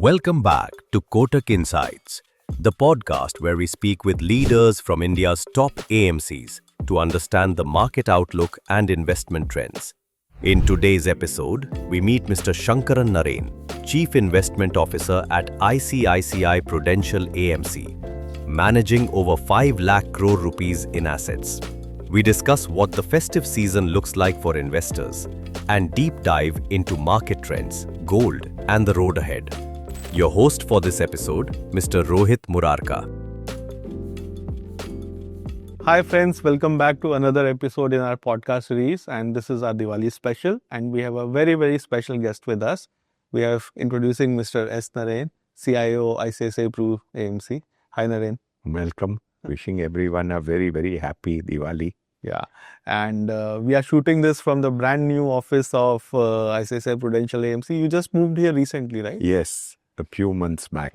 Welcome back to Kotak Insights, the podcast where we speak with leaders from India's top AMCs to understand the market outlook and investment trends. In today's episode, we meet Mr. Sankaran Naren, Chief Investment Officer at ICICI Prudential AMC, managing over 5 lakh crore rupees in assets. We discuss what the festive season looks like for investors and deep dive into market trends, gold, and the road ahead. Your host for this episode, Mr. Rohit Murarka. Hi friends, welcome back to another episode in our podcast series, and this is our Diwali special, and we have a very special guest with us. We are introducing Mr. S. Naren, CIO, ICICI Prudential AMC. Hi Naren. Welcome. Wishing everyone a very happy Diwali. Yeah, and we are shooting this from the brand new office of ICICI Prudential AMC. You just moved here recently, right? Yes, a few months back.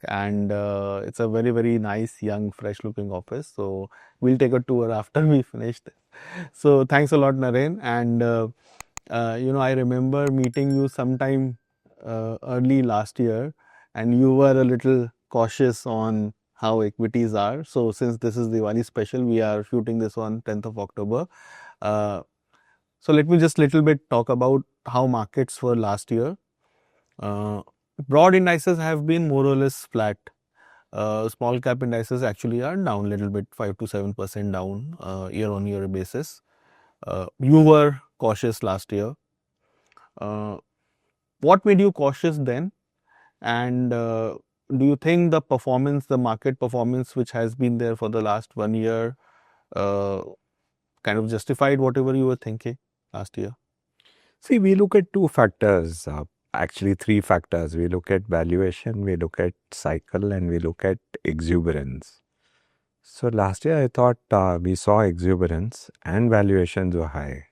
And it's a very nice, young, fresh-looking office. So we'll take a tour after we finish this. So thanks a lot, Naren. And I remember meeting you sometime early last year, and you were a little cautious on how equities are. So since this is Diwali special, we are shooting this on 10th of October. So let me just little bit talk about how markets were last year. Broad indices have been more or less flat. Small cap indices actually are down a little bit, 5 to 7% down year-on-year basis. You were cautious last year. What made you cautious then? And do you think the market performance which has been there for the last 1 year kind of justified whatever you were thinking last year? See, we look at two factors, actually three factors. We look at valuation, we look at cycle, and we look at exuberance. So last year I thought we saw exuberance and valuations were high.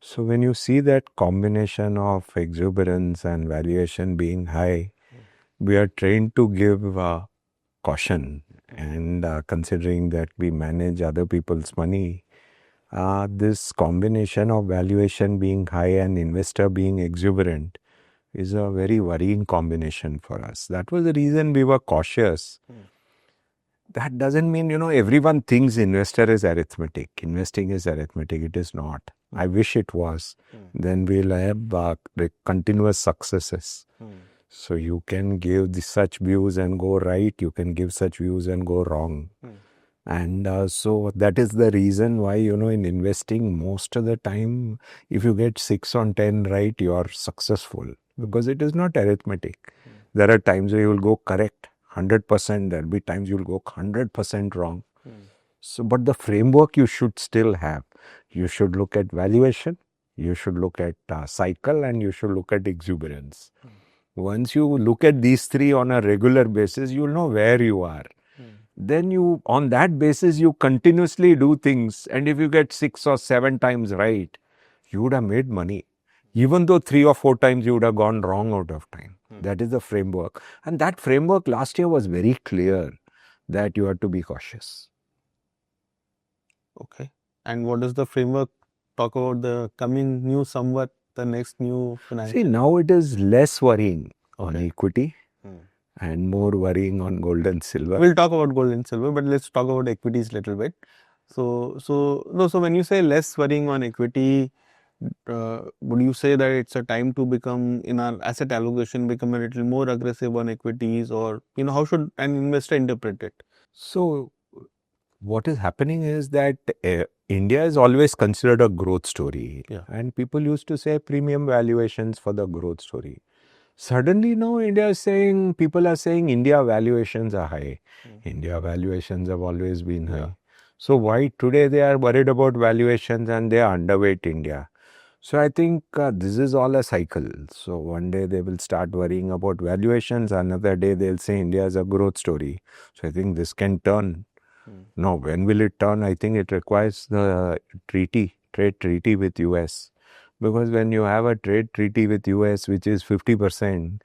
So when you see that combination of exuberance and valuation being high, we are trained to give caution, and considering that we manage other people's money, this combination of valuation being high and investor being exuberant is a very worrying combination for us. That was the reason we were cautious. That doesn't mean, everyone thinks investor is arithmetic. Investing is arithmetic. It is not. I wish it was. Then we'll have continuous successes. So you can give such views and go right, you can give such views and go wrong. And so that is the reason why, in investing, most of the time, if you get 6 on 10 right, you are successful. Because it is not arithmetic. There are times where you will go correct 100%, there will be times you will go 100% wrong. So, but the framework you should still have. You should look at valuation, you should look at cycle, and you should look at exuberance. Once you look at these three on a regular basis, you will know where you are. Then on that basis, you continuously do things. And if you get 6 or 7 times right, you would have made money. Even though 3 or 4 times you would have gone wrong out of time. That is the framework. And that framework last year was very clear that you have to be cautious. Okay. And what does the framework talk about the coming new somewhat? The next new financial? See, now it is less worrying on equity and more worrying on gold and silver. We'll talk about gold and silver, but let's talk about equities a little bit. So when you say less worrying on equity, would you say that it's a time to become, in our asset allocation, become a little more aggressive on equities, or, how should an investor interpret it? So what is happening is that India is always considered a growth story. And people used to say premium valuations for the growth story. Suddenly now people are saying India valuations are high. India valuations have always been high. So why today they are worried about valuations and they are underweight India? So I think this is all a cycle. So one day they will start worrying about valuations. Another day they'll say India is a growth story. So I think this can turn. Now, when will it turn? I think it requires the trade treaty with US. Because when you have a trade treaty with US, which is 50%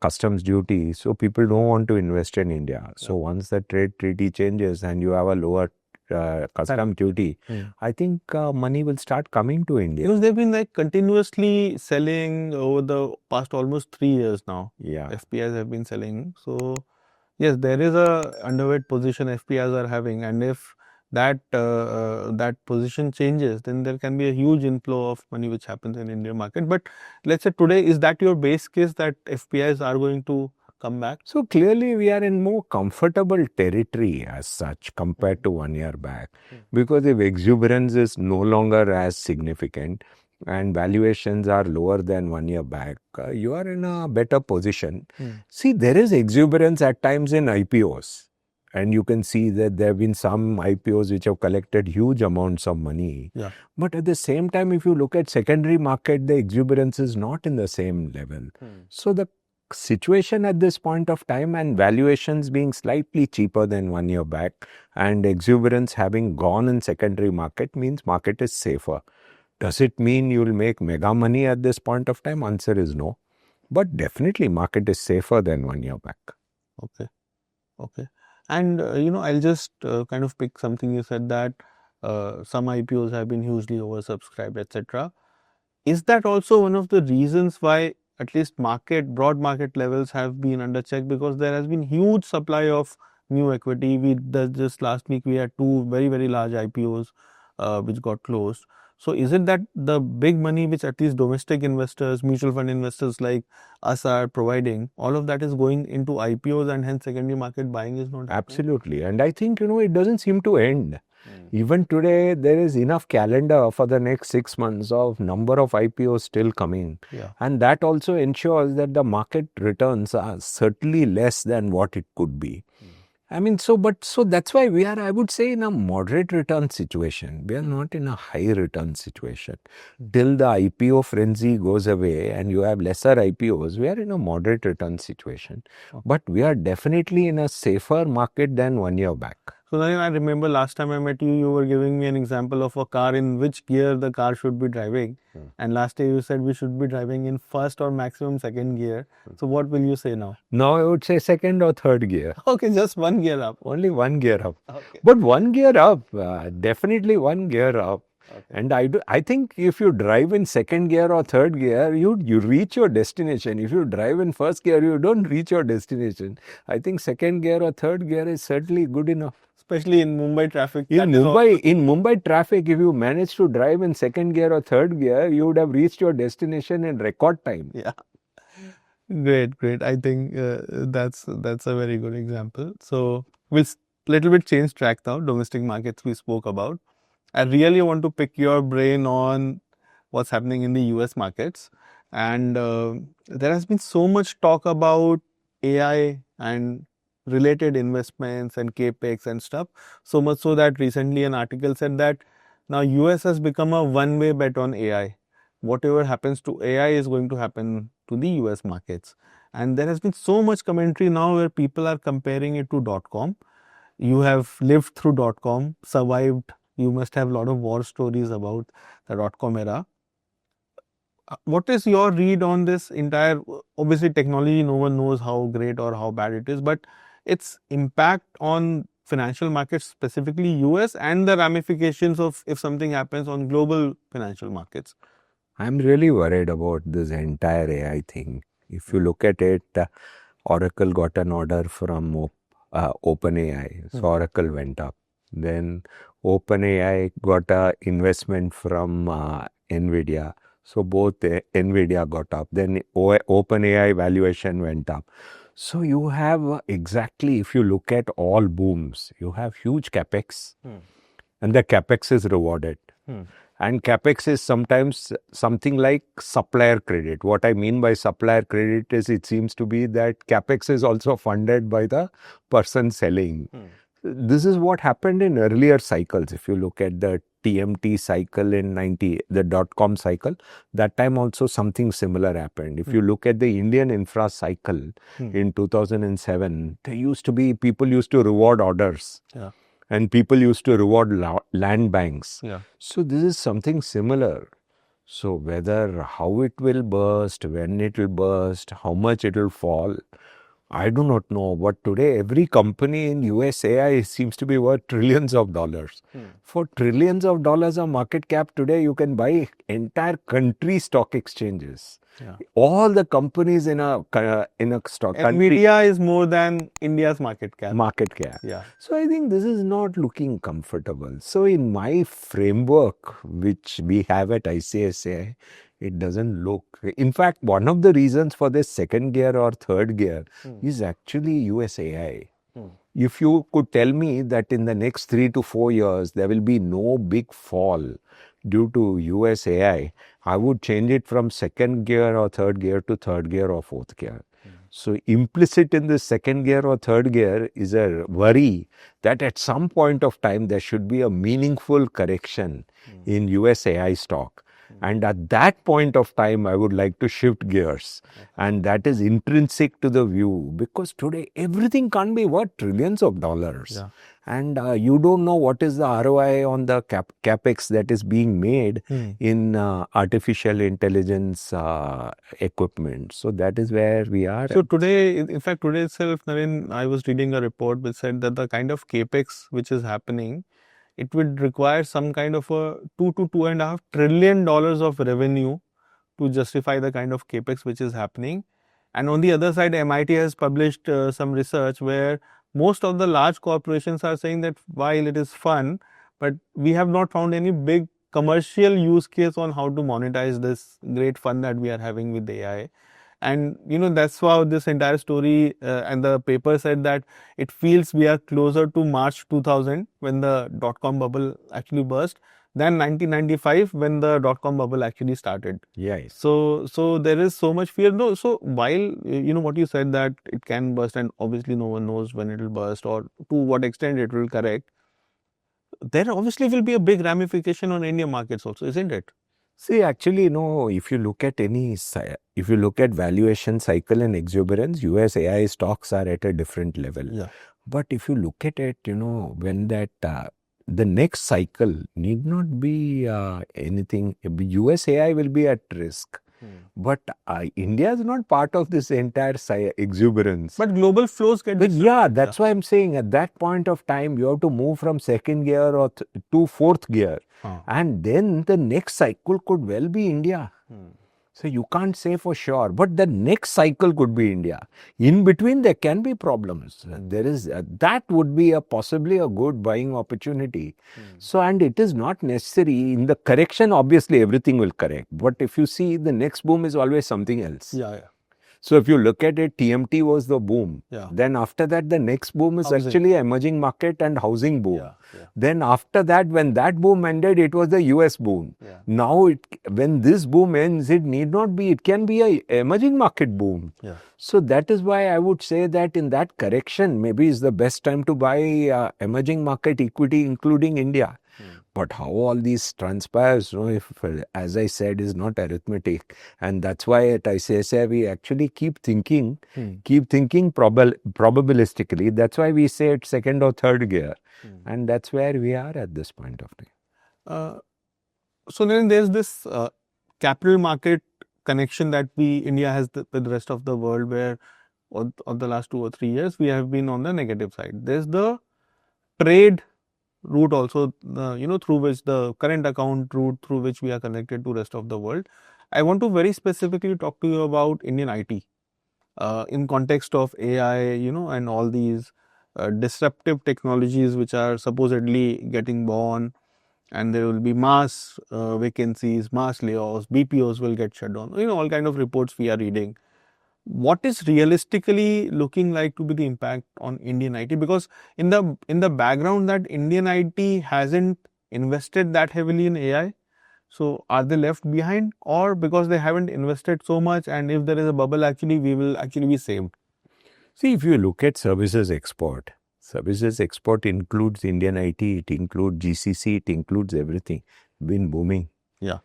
customs duty, so people don't want to invest in India. So once the trade treaty changes and you have a lower custom duty, I think money will start coming to India. Because they've been like continuously selling over the past almost 3 years now. Yeah. FPIs have been selling. So yes, there is a underweight position FPIs are having, and if that position changes, then there can be a huge inflow of money which happens in Indian market. But let's say today, is that your base case that FPIs are going to come back? So clearly we are in more comfortable territory as such compared to 1 year back, because if exuberance is no longer as significant and valuations are lower than 1 year back, you are in a better position. See, there is exuberance at times in IPOs. And you can see that there have been some IPOs which have collected huge amounts of money. Yeah. But at the same time, if you look at secondary market, the exuberance is not in the same level. So the situation at this point of time and valuations being slightly cheaper than 1 year back and exuberance having gone in secondary market means market is safer. Does it mean you will make mega money at this point of time? Answer is no. But definitely market is safer than 1 year back. Okay. And I'll just kind of pick something you said that some IPOs have been hugely oversubscribed, etc. Is that also one of the reasons why at least broad market levels have been under check? Because there has been huge supply of new equity. Just last week we had two very, very large IPOs which got closed. So is it that the big money which at least domestic investors, mutual fund investors like us are providing, all of that is going into IPOs and hence secondary market buying is not happening? Absolutely. And I think, it doesn't seem to end. Even today, there is enough calendar for the next 6 months of number of IPOs still coming. Yeah. And that also ensures that the market returns are certainly less than what it could be. I mean, so that's why we are, I would say, in a moderate return situation. We are not in a high return situation. Till the IPO frenzy goes away and you have lesser IPOs, we are in a moderate return situation. But we are definitely in a safer market than 1 year back. So then I remember last time I met you, you were giving me an example of a car in which gear the car should be driving. And last day you said we should be driving in first or maximum second gear. So what will you say now? Now I would say second or third gear. Okay, just 1 gear up. Only 1 gear up. Okay. But 1 gear up, definitely 1 gear up. Okay. And I think if you drive in second gear or third gear, you reach your destination. If you drive in first gear, you don't reach your destination. I think second gear or third gear is certainly good enough. Especially in Mumbai traffic. In Mumbai traffic, if you manage to drive in second gear or third gear, you would have reached your destination in record time. Yeah. Great. I think that's a very good example. So we'll little bit change track now. Domestic markets we spoke about. I really want to pick your brain on what's happening in the US markets. And there has been so much talk about AI and related investments and Capex and stuff. So much so that recently an article said that now US has become a one-way bet on AI. Whatever happens to AI is going to happen to the US markets. And there has been so much commentary now where people are comparing it to .com. You have lived through .com, survived. You must have a lot of war stories about the .com era. What is your read on this entire, obviously technology, no one knows how great or how bad it is, but its impact on financial markets, specifically US, and the ramifications of if something happens on global financial markets? I'm really worried about this entire AI thing. If you look at it, Oracle got an order from OpenAI, so Oracle went up. Then OpenAI got an investment from NVIDIA, so both NVIDIA got up. Then OpenAI valuation went up. So you have exactly, if you look at all booms, you have huge Capex and the Capex is rewarded. And Capex is sometimes something like supplier credit. What I mean by supplier credit is it seems to be that Capex is also funded by the person selling. This is what happened in earlier cycles. If you look at the TMT cycle in the .com cycle, that time also something similar happened. If you look at the Indian infra cycle in 2007, people used to reward orders. Yeah. And people used to reward land banks. Yeah. So this is something similar. So how it will burst, when it will burst, how much it will fall, I do not know, but today every company in US AI seems to be worth trillions of dollars. For trillions of dollars of market cap today, you can buy entire country stock exchanges. Yeah. All the companies in a stock country Nvidia is more than India's market cap. Yeah. So I think this is not looking comfortable. So in my framework, which we have at ICICI, it doesn't look. In fact, one of the reasons for this second gear or third gear is actually USAI. If you could tell me that in the next 3 to 4 years there will be no big fall due to USAI, I would change it from second gear or third gear to third gear or fourth gear. So implicit in the second gear or third gear is a worry that at some point of time there should be a meaningful correction in USAI stock. And at that point of time, I would like to shift gears. And that is intrinsic to the view, because today everything can't be worth trillions of dollars. Yeah. And you don't know what is the ROI on the Capex that is being made in artificial intelligence equipment. So that is where we are. So today, in fact, today itself, Naren, I was reading a report which said that the kind of capex which is happening, it would require some kind of a $2 to $2.5 trillion of revenue to justify the kind of capex which is happening. And on the other side, MIT has published some research where most of the large corporations are saying that while it is fun, but we have not found any big commercial use case on how to monetize this great fun that we are having with AI. And that's how this entire story and the paper said that it feels we are closer to March 2000 when the dot-com bubble actually burst than 1995 when the dot-com bubble actually started. Yes. So there is so much fear. No, so while what you said that it can burst and obviously no one knows when it will burst or to what extent it will correct, there obviously will be a big ramification on Indian markets also, isn't it? See, actually, no, if you look at valuation cycle and exuberance, US AI stocks are at a different level. Yeah. But if you look at it, when that, the next cycle need not be anything, US AI will be at risk. But India is not part of this entire exuberance. But global flows get But yeah, that's why I'm saying at that point of time, you have to move from second gear or to fourth gear. And then the next cycle could well be India. So you can't say for sure, but the next cycle could be India. In between, there can be problems. There is that would be possibly a good buying opportunity. So, and it is not necessary in the correction. Obviously, everything will correct. But if you see, the next boom is always something else. Yeah. So if you look at it, TMT was the boom. Yeah. Then after that, the next boom is actually emerging market and housing boom. Yeah. Then after that, when that boom ended, it was the US boom. Yeah. Now, when this boom ends, it need not be, it can be a emerging market boom. Yeah. So that is why I would say that in that correction, maybe is the best time to buy emerging market equity, including India. But how all these transpires, if, as I said, is not arithmetic. And that's why at ICICI, we actually keep thinking probabilistically. That's why we say it's second or third gear. And that's where we are at this point of time. So then there's this capital market connection that India has with the rest of the world, where of the last 2 or 3 years, we have been on the negative side. There's the trade route also, through which the current account route through which we are connected to rest of the world. I want to very specifically talk to you about Indian IT in context of AI, and all these disruptive technologies which are supposedly getting born, and there will be mass vacancies, mass layoffs, BPOs will get shut down, all kind of reports we are reading. What is realistically looking like to be the impact on Indian IT? Because in the background that Indian IT hasn't invested that heavily in AI, so are they left behind, or because they haven't invested so much, and if there is a bubble, actually we will actually be saved? See, if you look at services export includes Indian IT, it includes GCC, it includes everything. Been booming. Yeah.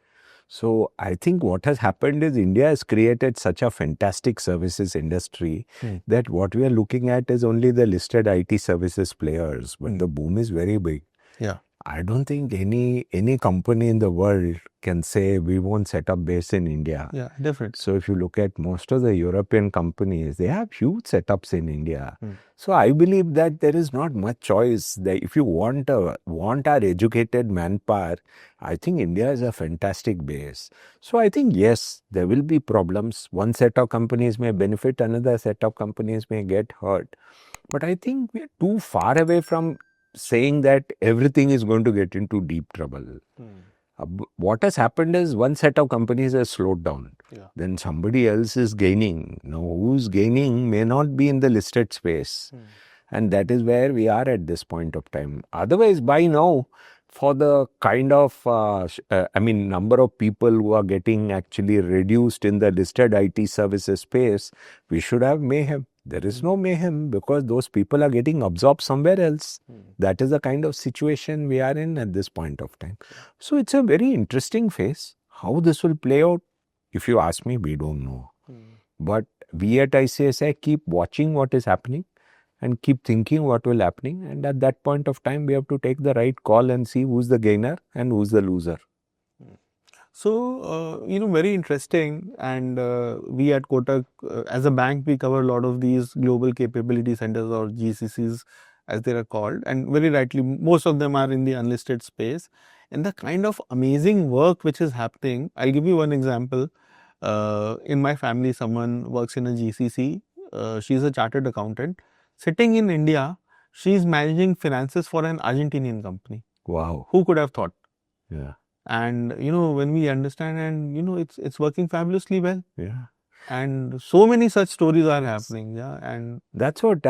So I think what has happened is India has created such a fantastic services industry that what we are looking at is only the listed IT services players, but the boom is very big. Yeah. I don't think any company in the world can say we won't set up base in India. Yeah, definitely. So if you look at most of the European companies, they have huge setups in India. So I believe that there is not much choice. That if you want our educated manpower, I think India is a fantastic base. So I think yes, there will be problems. One set of companies may benefit, another set of companies may get hurt. But I think we are too far away from saying that everything is going to get into deep trouble. What has happened is one set of companies has slowed down. Yeah. Then somebody else is gaining. Now, who's gaining may not be in the listed space. And that is where we are at this point of time. Otherwise, by now, for the kind of, number of people who are getting actually reduced in the listed IT services space, we should have mayhem. There is no mayhem because those people are getting absorbed somewhere else. That is the kind of situation we are in at this point of time. So it's a very interesting phase. How this will play out, if you ask me, we don't know. But we at ICICI keep watching what is happening and keep thinking what will happening. And at that point of time, we have to take the right call and see who's the gainer and who's the loser. So, very interesting. And we at Kotak, as a bank, we cover a lot of these global capability centers or GCCs, as they are called. And very rightly, most of them are in the unlisted space. And the kind of amazing work which is happening, I'll give you one example. In my family, someone works in a GCC. She's a chartered accountant. Sitting in India, she's managing finances for an Argentinian company. Wow. Who could have thought? Yeah. And when we understand, and it's working fabulously well. Yeah. And so many such stories are happening. Yeah. And that's what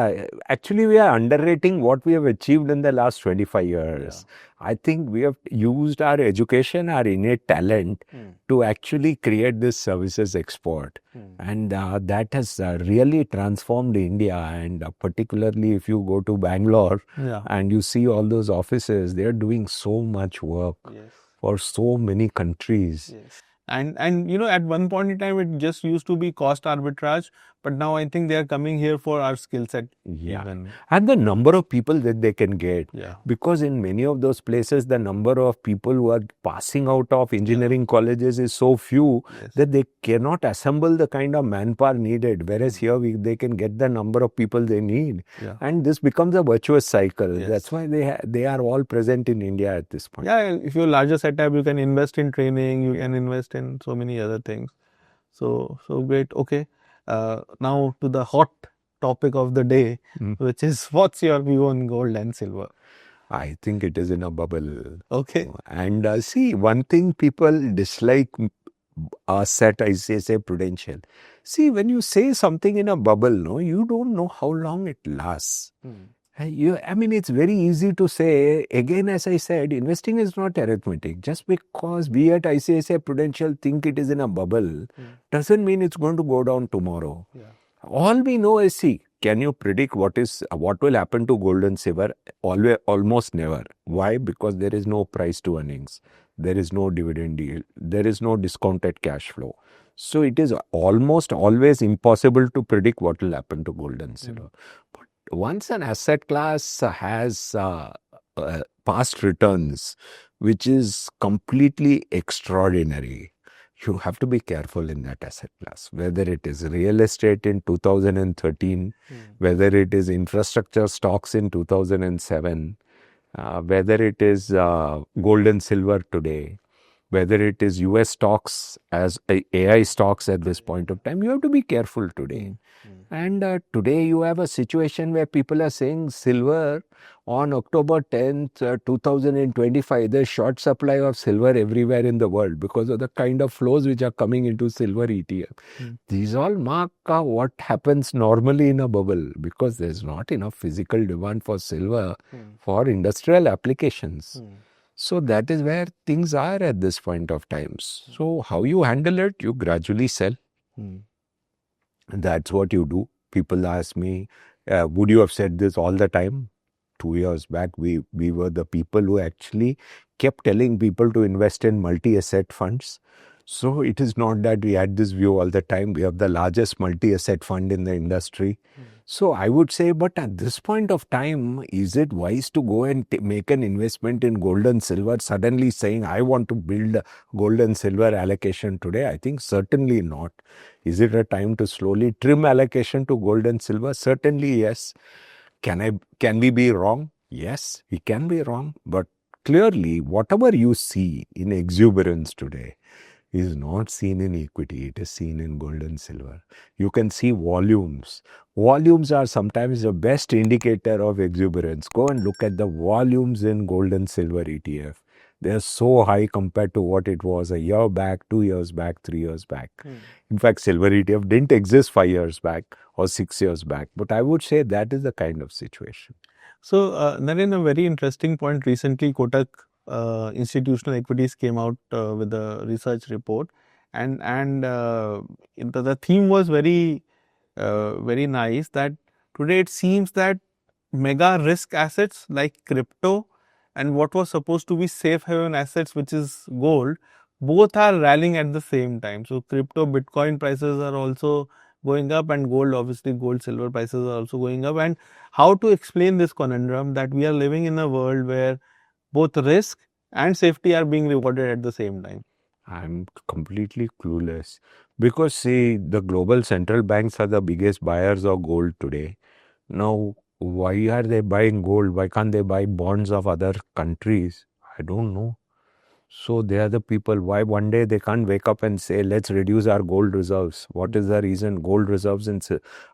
actually we are underrating what we have achieved in the last 25 years. Yeah. I think we have used our education, our innate talent to actually create this services export. And that has really transformed India. And particularly if you go to Bangalore and you see all those offices, they are doing so much work for so many countries. And at one point in time, it just used to be cost arbitrage, but now I think they are coming here for our skill set. Even. And the number of people that they can get. Because in many of those places, the number of people who are passing out of engineering colleges is so few that they cannot assemble the kind of manpower needed. Whereas here, they can get the number of people they need. And this becomes a virtuous cycle. That's why they are all present in India at this point. Yeah, if you're a larger setup, you can invest in training, you can invest in so many other things. So great. Okay. Now to the hot topic of the day, which is what's your view on gold and silver? I think it is in a bubble. Okay. And see, one thing people dislike us at ICICI Prudential. See, when you say something in a bubble, no, you don't know how long it lasts. It's very easy to say, again, as I said, investing is not arithmetic. Just because we at ICICI Prudential think it is in a bubble, doesn't mean it's going to go down tomorrow. All we know is, see, can you predict what will happen to gold and silver? Almost never. Why? Because there is no price to earnings. There is no dividend yield. There is no discounted cash flow. So it is almost always impossible to predict what will happen to gold and silver. But once an asset class has past returns, which is completely extraordinary, you have to be careful in that asset class. Whether it is real estate in 2013, whether it is infrastructure stocks in 2007, whether it is gold and silver today, whether it is US stocks as AI stocks at this point of time, you have to be careful today. And today you have a situation where people are saying silver on October 10th, 2025, there's short supply of silver everywhere in the world because of the kind of flows which are coming into silver ETF. These all mark what happens normally in a bubble because there's not enough physical demand for silver for industrial applications. So that is where things are at this point of time. So how you handle it, you gradually sell. That's what you do. People ask me, would you have said this all the time? 2 years back, we were the people who actually kept telling people to invest in multi-asset funds. So it is not that we had this view all the time. We have the largest multi-asset fund in the industry. So I would say, but at this point of time, is it wise to go and make an investment in gold and silver, suddenly saying, I want to build a gold and silver allocation today? I think certainly not. Is it a time to slowly trim allocation to gold and silver? Certainly, yes. Can we be wrong? Yes, we can be wrong. But clearly, whatever you see in exuberance today is not seen in equity, it is seen in gold and silver. You can see volumes. Volumes are sometimes the best indicator of exuberance. Go and look at the volumes in gold and silver ETF. They are so high compared to what it was a year back, 2 years back, 3 years back. In fact, silver ETF didn't exist 5 years back or 6 years back. But I would say that is the kind of situation. So, Naren, a very interesting point. Recently, Kotak Institutional Equities came out with a research report, and the theme was very nice. That today it seems that mega risk assets like crypto and what was supposed to be safe haven assets, which is gold, both are rallying at the same time. So, crypto, Bitcoin prices are also going up, and gold, obviously, gold, silver prices are also going up. And how to explain this conundrum that we are living in a world where both risk and safety are being rewarded at the same time? I'm completely clueless because, see, the global central banks are the biggest buyers of gold today. Now, why are they buying gold? Why can't they buy bonds of other countries? I don't know. So they are the people. Why one day they can't wake up and say, let's reduce our gold reserves? What is the reason? Gold reserves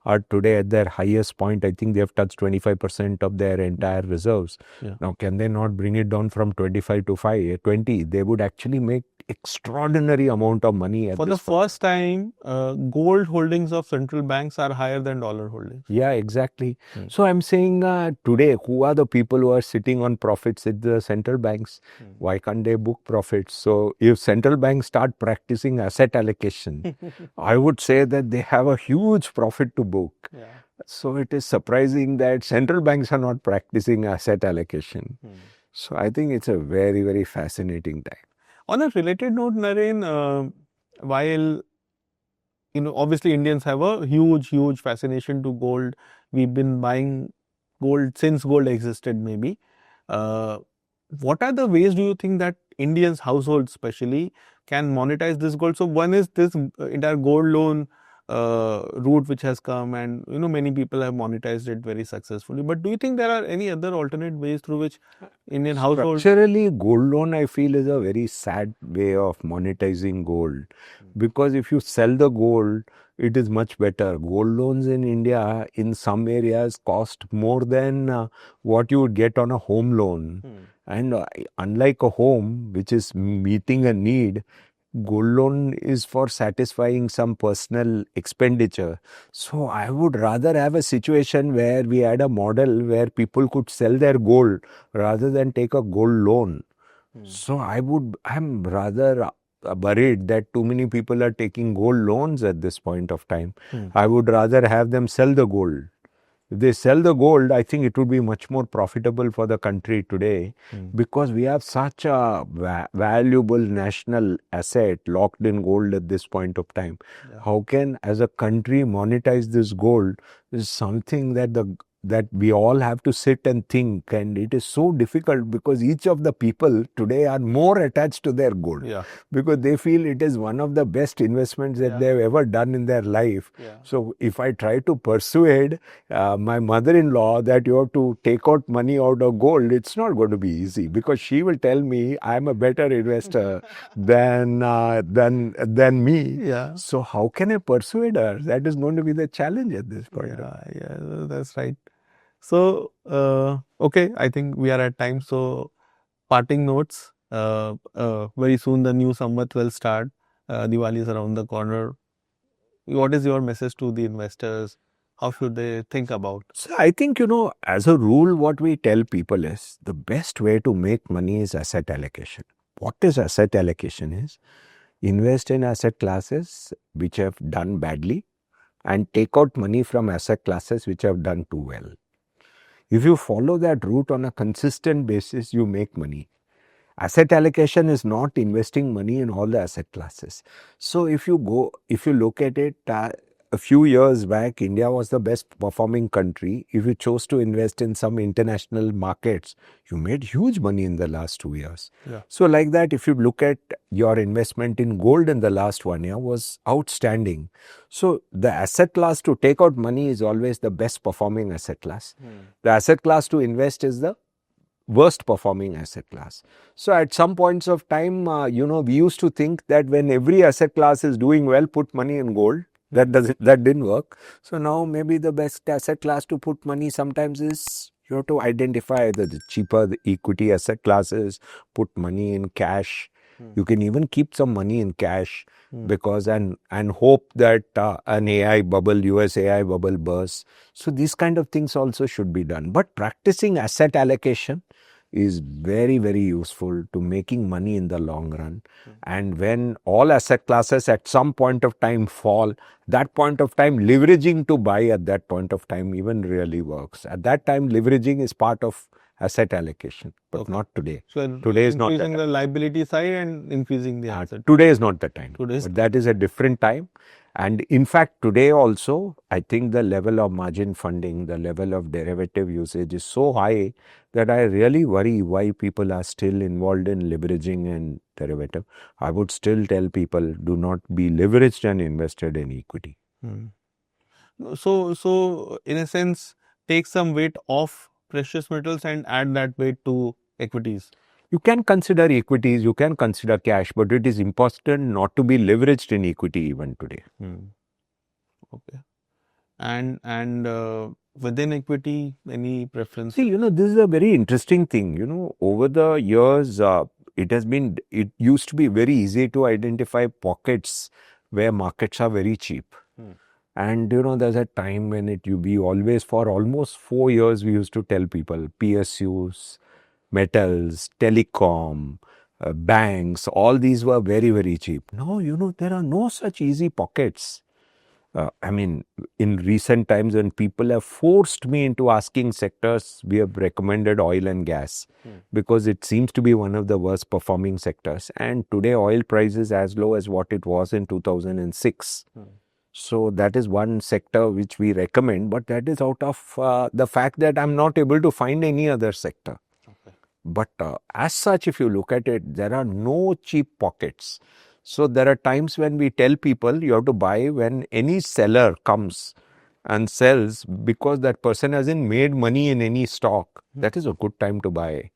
are today at their highest point. I think they have touched 25% of their entire reserves. Yeah. Now, can they not bring it down from 25 to 20? They would actually make extraordinary amount of money. For the first time, gold holdings of central banks are higher than dollar holdings. Yeah, exactly. So I'm saying today, who are the people who are sitting on profits at the central banks? Why can't they book profits? So if central banks start practicing asset allocation, I would say that they have a huge profit to book. Yeah. So it is surprising that central banks are not practicing asset allocation. So I think it's a very, very fascinating time. On a related note, Naren, while obviously Indians have a huge fascination to gold. We've been buying gold since gold existed, maybe. What are the ways do you think that Indians, households especially, can monetize this gold? So one is this entire gold loan route which has come, and many people have monetized it very successfully. But do you think there are any other alternate ways through which Indian households? Structurally, gold loan, I feel, is a very sad way of monetizing gold. Because if you sell the gold, it is much better. Gold loans in India, in some areas, cost more than what you would get on a home loan. And unlike a home, which is meeting a need, gold loan is for satisfying some personal expenditure. So I would rather have a situation where we had a model where people could sell their gold rather than take a gold loan. So I'm rather worried that too many people are taking gold loans at this point of time. I would rather have them sell the gold. If they sell the gold, I think it would be much more profitable for the country today because we have such a valuable national asset locked in gold at this point of time. Yeah. How can, as a country, monetize this gold is something that we all have to sit and think, and it is so difficult because each of the people today are more attached to their gold because they feel it is one of the best investments that they've ever done in their life. So if I try to persuade my mother-in-law that you have to take out money out of gold, it's not going to be easy because she will tell me I'm a better investor than me. Yeah. So how can I persuade her? That is going to be the challenge at this point. Yeah, that's right. So, okay, I think we are at time. So, parting notes. Very soon the new Samvat will start. Diwali is around the corner. What is your message to the investors? How should they think about? So I think, as a rule, what we tell people is the best way to make money is asset allocation. What is asset allocation is? Invest in asset classes which have done badly and take out money from asset classes which have done too well. If you follow that route on a consistent basis, you make money. Asset allocation is not investing money in all the asset classes. So if you look at it, a few years back, India was the best performing country. If you chose to invest in some international markets, you made huge money in the last 2 years. Yeah. So like that, if you look at your investment in gold in the last 1 year was outstanding. So the asset class to take out money is always the best performing asset class. The asset class to invest is the worst performing asset class. So at some points of time, we used to think that when every asset class is doing well, put money in gold. That didn't work. So now maybe the best asset class to put money sometimes is you have to identify the cheaper the equity asset classes, put money in cash. You can even keep some money in cash because and hope that an AI bubble, US AI bubble bursts. So these kind of things also should be done. But practicing asset allocation is very, very useful to making money in the long run. And when all asset classes at some point of time fall, that point of time leveraging to buy at that point of time even really works. At that time, leveraging is part of asset allocation, but not today. So Today is not increasing the liability side and increasing the asset. Today is not the time. Today's But that is a different time. And in fact, today also, I think the level of margin funding, the level of derivative usage is so high that I really worry why people are still involved in leveraging and derivative. I would still tell people do not be leveraged and invested in equity. So in a sense, take some weight off precious metals and add that weight to equities. You can consider equities, you can consider cash, but it is important not to be leveraged in equity even today. Okay. And within equity, any preference? See, this is a very interesting thing. Over the years, it used to be very easy to identify pockets where markets are very cheap. And, there's a time when we always, for almost 4 years, we used to tell people PSUs, metals, telecom, banks, all these were very, very cheap. Now, there are no such easy pockets. In recent times when people have forced me into asking sectors, we have recommended oil and gas because it seems to be one of the worst performing sectors. And today oil price is as low as what it was in 2006. So that is one sector which we recommend, but that is out of the fact that I'm not able to find any other sector. But as such, if you look at it, there are no cheap pockets. So there are times when we tell people you have to buy when any seller comes and sells because that person hasn't made money in any stock. That is a good time to buy.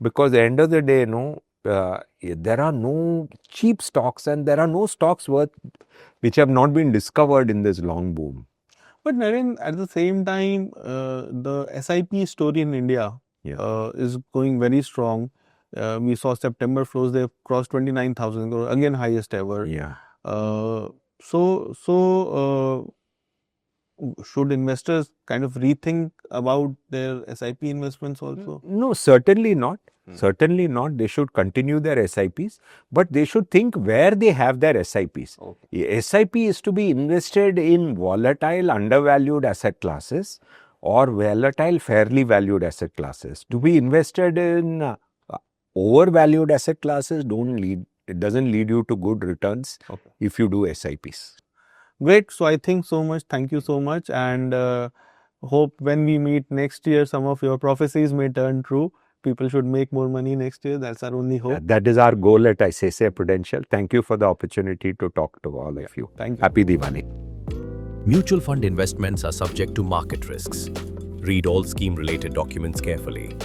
Because at the end of the day, there are no cheap stocks and there are no stocks which have not been discovered in this long boom. But Naren, at the same time, the SIP story in India is going very strong. We saw September flows, they crossed 29,000 crore, again highest ever. Should investors kind of rethink about their SIP investments also? No, certainly not. Certainly not. They should continue their SIPs, but they should think where they have their SIPs. SIP is to be invested in volatile, undervalued asset classes or volatile, fairly valued asset classes. To be invested in overvalued asset classes it doesn't lead you to good returns if you do SIPs. Great. So I think so much. Thank you so much. And hope when we meet next year, some of your prophecies may turn true. People should make more money next year. That's our only hope. That is our goal at ICICI Prudential. Thank you for the opportunity to talk to all of you. Thank you. Happy Diwali. Mutual fund investments are subject to market risks. Read all scheme-related documents carefully.